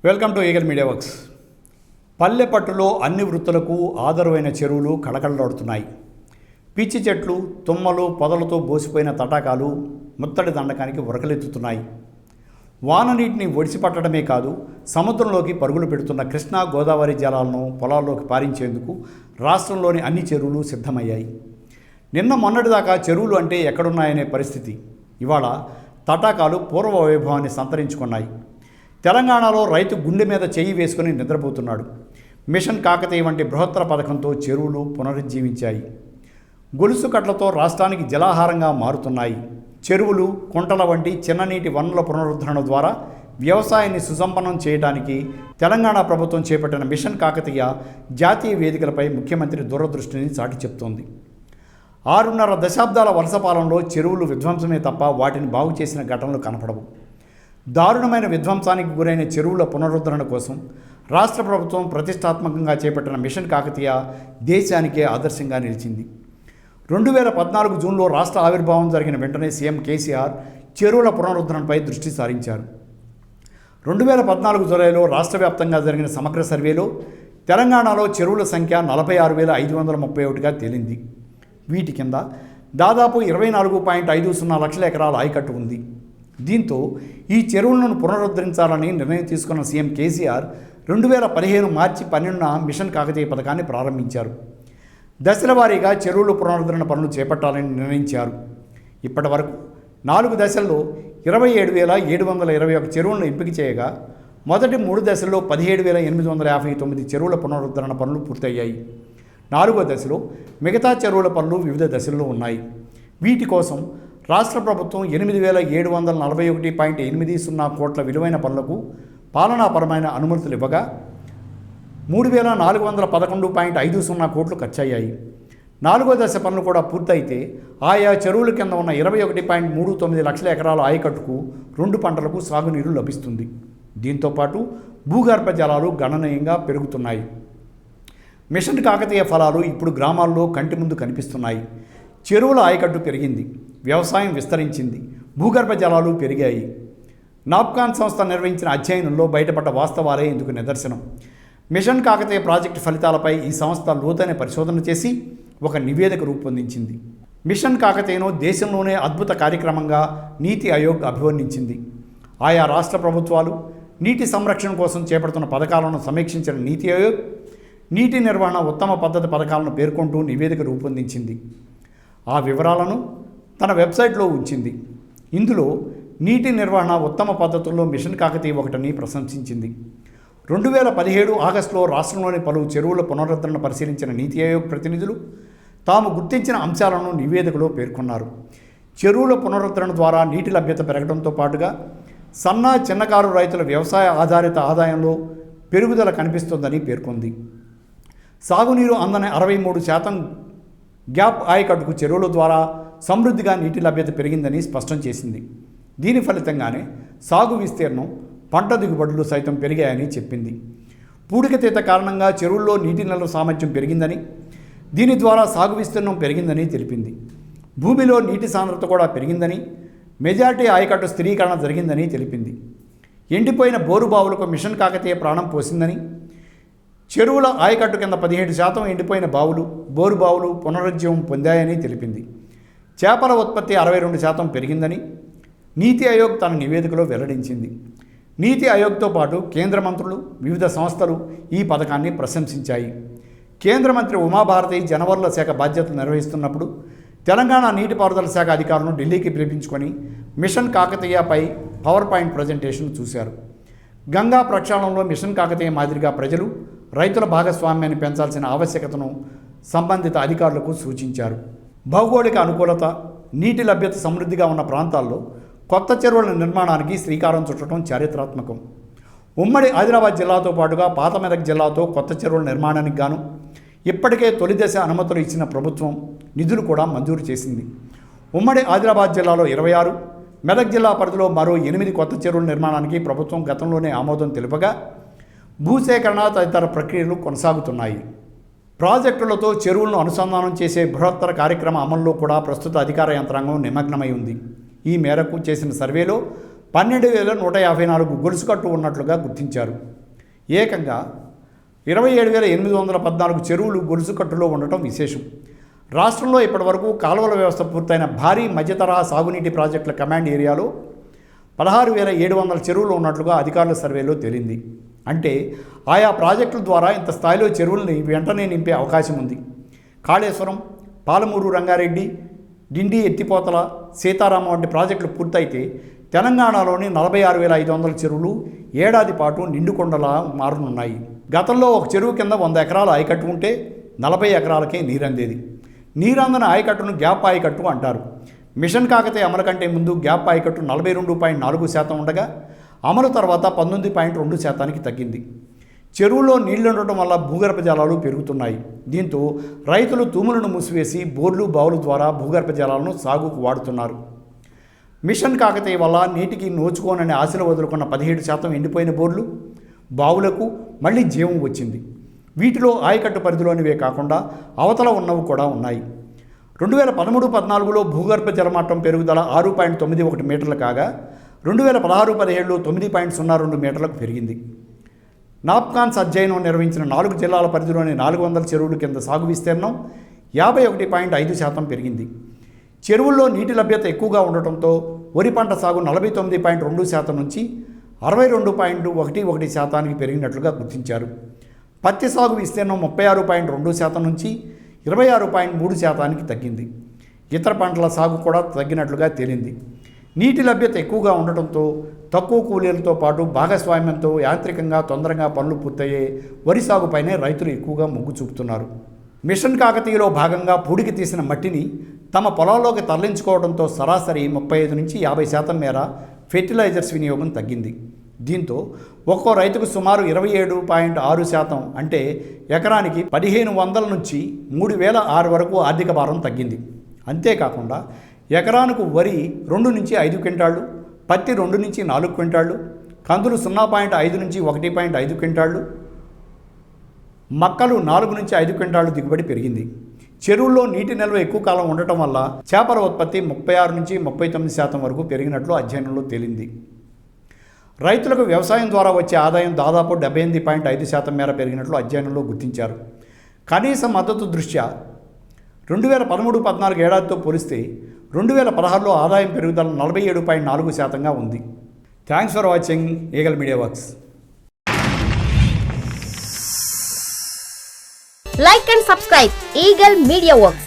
Welcome to eagle media works. పల్లె పట్టులో అన్ని వృత్తులకు ఆదరవైన చెరువులు కళకళలాడుతున్నాయి. పిచ్చి చెట్లు, తుమ్మలు, పొదలతో బోసిపోయిన తటాకాలు ముత్తడి దండకానికి ఉరకలెత్తుతున్నాయి. వాన నీటిని ఒడిసిపట్టడమే కాదు, సముద్రంలోకి పరుగులు పెడుతున్న కృష్ణా గోదావరి జలాలను పొలాల్లోకి పారించేందుకు రాష్ట్రంలోని అన్ని చెరువులు సిద్ధమయ్యాయి. నిన్న మొన్నటిదాకా చెరువులు అంటే ఎక్కడున్నాయనే పరిస్థితి. ఇవాళ తటాకాలు పూర్వ వైభవాన్ని సంతరించుకున్నాయి. తెలంగాణలో రైతు గుండె మీద చెయ్యి వేసుకుని నిద్రపోతున్నాడు. మిషన్ కాకతీయ వంటి బృహత్తర పథకంతో చెరువులు పునరుజ్జీవించాయి. గొలుసు కట్లతో రాష్ట్రానికి జలాహారంగా మారుతున్నాయి. చెరువులు, కుంటల వంటి చిన్ననీటి వనరుల పునరుద్ధరణ ద్వారా వ్యవసాయాన్ని సుసంపన్నం చేయడానికి తెలంగాణ ప్రభుత్వం చేపట్టిన మిషన్ కాకతీయ జాతీయ వేదికలపై ముఖ్యమంత్రి దూరదృష్టిని చాటి చెప్తోంది. 6.5 దశాబ్దాల వలస పాలనలో చెరువులు విధ్వంసమే తప్ప వాటిని బాగు చేసిన ఘటనలు కనపడవు. దారుణమైన విధ్వంసానికి గురైన చెరువుల పునరుద్ధరణ కోసం రాష్ట్ర ప్రభుత్వం ప్రతిష్టాత్మకంగా చేపట్టిన మిషన్ కాకతీయ దేశానికే ఆదర్శంగా నిలిచింది. 2014 జూన్లో రాష్ట్ర ఆవిర్భావం జరిగిన వెంటనే సీఎం కేసీఆర్ చెరువుల పునరుద్ధరణపై దృష్టి సారించారు. 2014 జూలైలో రాష్ట్ర వ్యాప్తంగా జరిగిన సమగ్ర సర్వేలో తెలంగాణలో చెరువుల సంఖ్య 46,531గా తేలింది. వీటి కింద దాదాపు 24.50 లక్షల ఎకరాల ఆయకట్టు ఉంది. దీంతో ఈ చెరువులను పునరుద్ధరించాలని నిర్ణయం తీసుకున్న సీఎం కేసీఆర్ 2015 మార్చి 12న మిషన్ కాకతీయ పథకాన్ని ప్రారంభించారు. దశల వారీగా చెరువుల పునరుద్ధరణ పనులు చేపట్టాలని నిర్ణయించారు. ఇప్పటి వరకు 4 దశల్లో 27,721 చెరువులను ఎంపిక చేయగా మొదటి 3 దశల్లో 17,859 చెరువుల పునరుద్ధరణ పనులు పూర్తయ్యాయి. 4వ దశలో మిగతా చెరువుల పనులు వివిధ దశల్లో ఉన్నాయి. వీటి కోసం రాష్ట్ర ప్రభుత్వం 8,741.80 కోట్ల విలువైన పనులకు పాలనాపరమైన అనుమతులు ఇవ్వగా 3,411.50 కోట్లు ఖర్చయ్యాయి. 4వ దశ పనులు కూడా పూర్తయితే ఆయా చెరువుల కింద ఉన్న 21.39 లక్షల ఎకరాల ఆయకట్టుకు 2 పంటలకు సాగునీరు లభిస్తుంది. దీంతోపాటు భూగర్భ జలాలు గణనీయంగా పెరుగుతున్నాయి. మిషన్ కాకతీయ ఫలాలు ఇప్పుడు గ్రామాల్లో కంటి ముందు కనిపిస్తున్నాయి. చెరువుల ఆయకట్టు పెరిగింది, వ్యవసాయం విస్తరించింది, భూగర్భ జలాలు పెరిగాయి. నాప్కాన్ సంస్థ నిర్వహించిన అధ్యయనంలో బయటపడ్డ వాస్తవాలే ఇందుకు నిదర్శనం. మిషన్ కాకతీయ ప్రాజెక్టు ఫలితాలపై ఈ సంస్థ లోతైన పరిశోధన చేసి ఒక నివేదిక రూపొందించింది. మిషన్ కాకతీయను దేశంలోనే అద్భుత కార్యక్రమంగా నీతి ఆయోగ్ అభివర్ణించింది. ఆయా రాష్ట్ర ప్రభుత్వాలు నీటి సంరక్షణ కోసం చేపడుతున్న పథకాలను సమీక్షించిన నీతి ఆయోగ్ నీటి నిర్వహణ ఉత్తమ పద్ధతి పథకాలను పేర్కొంటూ నివేదిక రూపొందించింది. ఆ వివరాలను తన వెబ్సైట్లో ఉంచింది. ఇందులో నీటి నిర్వహణ ఉత్తమ పద్ధతుల్లో మిషన్ కాకతీయ ఒకటిని ప్రశంసించింది. 2017 ఆగస్టులో రాష్ట్రంలోని పలు చెరువుల పునరుద్ధరణ పరిశీలించిన నీతి ఆయోగ్ ప్రతినిధులు తాము గుర్తించిన అంశాలను నివేదికలో పేర్కొన్నారు. చెరువుల పునరుద్ధరణ ద్వారా నీటి లభ్యత పెరగడంతో పాటుగా సన్న చిన్నకారు రైతుల వ్యవసాయ ఆధారిత ఆదాయంలో పెరుగుదల కనిపిస్తుందని పేర్కొంది. సాగునీరు అందని 63% గ్యాప్ ఆయకట్టుకు చెరువుల ద్వారా సమృద్ధిగా నీటి లభ్యత పెరిగిందని స్పష్టం చేసింది. దీని ఫలితంగానే సాగు విస్తీర్ణం, పంట దిగుబడులు సైతం పెరిగాయని చెప్పింది. పూడికతీత కారణంగా చెరువుల్లో నీటి నిల్వ సామర్థ్యం పెరిగిందని, దీని ద్వారా సాగు విస్తీర్ణం పెరిగిందని తెలిపింది. భూమిలో నీటి సాంద్రత కూడా పెరిగిందని, మెజారిటీ ఆయకట్టు స్థిరీకరణ జరిగిందని తెలిపింది. ఎండిపోయిన బోరుబావులకు మిషన్ కాకతీయ ప్రాణం పోసిందని, చెరువుల ఆయకట్టు కింద 17% ఎండిపోయిన బావులు, బోరుబావులు పునరుజ్జీవం పొందాయని తెలిపింది. చేపల ఉత్పత్తి 62% పెరిగిందని నీతి ఆయోగ్ తన నివేదికలో వెల్లడించింది. నీతి ఆయోగ్తో పాటు కేంద్ర మంత్రులు, వివిధ సంస్థలు ఈ పథకాన్ని ప్రశంసించాయి. కేంద్ర మంత్రి ఉమాభారతి జలవనరుల శాఖ బాధ్యతలు నిర్వహిస్తున్నప్పుడు తెలంగాణ నీటిపారుదల శాఖ అధికారులను ఢిల్లీకి పిలిపించుకొని మిషన్ కాకతీయపై పవర్ పాయింట్ ప్రజెంటేషన్ చూశారు. గంగా ప్రక్షాళనలో మిషన్ కాకతీయ మాదిరిగా ప్రజలు, రైతుల భాగస్వామ్యాన్ని పెంచాల్సిన ఆవశ్యకతను సంబంధిత అధికారులకు సూచించారు. భౌగోళిక అనుకూలత, నీటి లభ్యత సమృద్ధిగా ఉన్న ప్రాంతాల్లో కొత్త చెరువుల నిర్మాణానికి శ్రీకారం చుట్టడం చారిత్రాత్మకం. ఉమ్మడి ఆదిలాబాద్ జిల్లాతో పాటుగా పాత మెదక్ జిల్లాతో కొత్త చెరువుల నిర్మాణానికి గాను ఇప్పటికే తొలి దశ అనుమతులు ఇచ్చిన ప్రభుత్వం నిధులు కూడా మంజూరు చేసింది. ఉమ్మడి ఆదిలాబాద్ జిల్లాలో 26, మెదక్ జిల్లా పరిధిలో మరో 8 కొత్త చెరువుల నిర్మాణానికి ప్రభుత్వం గతంలోనే ఆమోదం తెలుపగా భూసేకరణ తదితర ప్రక్రియలు కొనసాగుతున్నాయి. ప్రాజెక్టులతో చెరువులను అనుసంధానం చేసే బృహత్తర కార్యక్రమ అమల్లో కూడా ప్రస్తుత అధికార యంత్రాంగం నిమగ్నమై ఉంది. ఈ మేరకు చేసిన సర్వేలో 12,154 గొలుసుకట్టు ఉన్నట్లుగా గుర్తించారు. ఏకంగా 27,814 చెరువులు గొలుసు కట్టులో ఉండటం విశేషం. రాష్ట్రంలో ఇప్పటివరకు కాలువల వ్యవస్థ పూర్తయిన భారీ మధ్యతరహా సాగునీటి ప్రాజెక్టుల కమాండ్ ఏరియాలో 16,700 చెరువులు ఉన్నట్లుగా అధికారుల సర్వేలో తేలింది. అంటే ఆయా ప్రాజెక్టుల ద్వారా ఇంత స్థాయిలో చెరువుల్ని వెంటనే నింపే అవకాశం ఉంది. కాళేశ్వరం, పాలమూరు రంగారెడ్డి, డిండి ఎత్తిపోతల, సీతారామ వంటి ప్రాజెక్టులు పూర్తయితే తెలంగాణలోని 46,500 చెరువులు ఏడాది పాటు నిండుకొండలా మారనున్నాయి. గతంలో ఒక చెరువు కింద 100 ఎకరాల ఆయకట్టు ఉంటే 40 ఎకరాలకే నీరందేది. నీరందన ఆయకట్టును గ్యాప్ ఆయకట్టు అంటారు. మిషన్ కాకతీయ అమలు కంటే ముందు గ్యాప్ ఆయకట్టు 42.4% ఉండగా అమలు తర్వాత 19.2% తగ్గింది. చెరువులో నీళ్లు ఉండటం వల్ల భూగర్భ జలాలు పెరుగుతున్నాయి. దీంతో రైతులు తూములను మూసివేసి బోర్లు, బావుల ద్వారా భూగర్భ జలాలను సాగుకు వాడుతున్నారు. మిషన్ కాకతీయ వల్ల నీటికి నోచుకోనని ఆశలు వదులుకున్న 17% ఎండిపోయిన బోర్లు, బావులకు మళ్లీ జీవం వచ్చింది. వీటిలో ఆయకట్టు పరిధిలోనివే కాకుండా అవతల ఉన్నవి కూడా ఉన్నాయి. 2013-14లో భూగర్భ జలమట్టం పెరుగుదల 6.91 మీటర్లు కాగా 2016-17లో 9.02 మీటర్లకు పెరిగింది. నాప్కాన్స్ అధ్యయనం నిర్వహించిన 4 జిల్లాల పరిధిలోని 400 చెరువుల కింద సాగు విస్తీర్ణం 51.5% పెరిగింది. చెరువుల్లో నీటి లభ్యత ఎక్కువగా ఉండటంతో వరి పంట సాగు 49.2% నుంచి 62.11% పెరిగినట్లుగా గుర్తించారు. పత్తి సాగు విస్తీర్ణం 36.2% నుంచి 26.3% తగ్గింది. ఇతర పంటల సాగు కూడా తగ్గినట్లుగా తేలింది. నీటి లభ్యత ఎక్కువగా ఉండటంతో తక్కువ కూలీలతో పాటు భాగస్వామ్యంతో యాంత్రికంగా తొందరగా పనులు పూర్తయ్యే వరి సాగుపైనే రైతులు ఎక్కువగా మొగ్గు చూపుతున్నారు. మిషన్ కాకతీయలో భాగంగా పూడికి తీసిన మట్టిని తమ పొలాల్లోకి తరలించుకోవడంతో సరాసరి 35 నుంచి 50% మేర ఫెర్టిలైజర్స్ వినియోగం తగ్గింది. దీంతో ఒక్కో రైతుకు సుమారు 27.6% అంటే ఎకరానికి 1,500 నుంచి 3,006 వరకు ఆర్థిక భారం తగ్గింది. అంతేకాకుండా ఎకరానికి వరి 2 నుంచి 5 క్వింటాళ్ళు, పత్తి 2 నుంచి 4 క్వింటాళ్ళు, కందులు 0.5 నుంచి 1.5 క్వింటాళ్ళు, మక్కలు 4 నుంచి 5 క్వింటాళ్ళు దిగుబడి పెరిగింది. చెరువుల్లో నీటి నిల్వ ఎక్కువ కాలం ఉండటం వల్ల చేపల ఉత్పత్తి 36 నుంచి 39% వరకు పెరిగినట్లు అధ్యయనంలో తేలింది. రైతులకు వ్యవసాయం ద్వారా వచ్చే ఆదాయం దాదాపు 78.5% మేర పెరిగినట్లు అధ్యయనంలో గుర్తించారు. కనీస మద్దతు దృష్ట్యా 2013-14 ఏడాదితో పోలిస్తే 2016లో ఆదాయం పెరుగుదల 47.4%గా ఉంది. Thanks for watching eagle media works. Like and subscribe Eagle Media Works.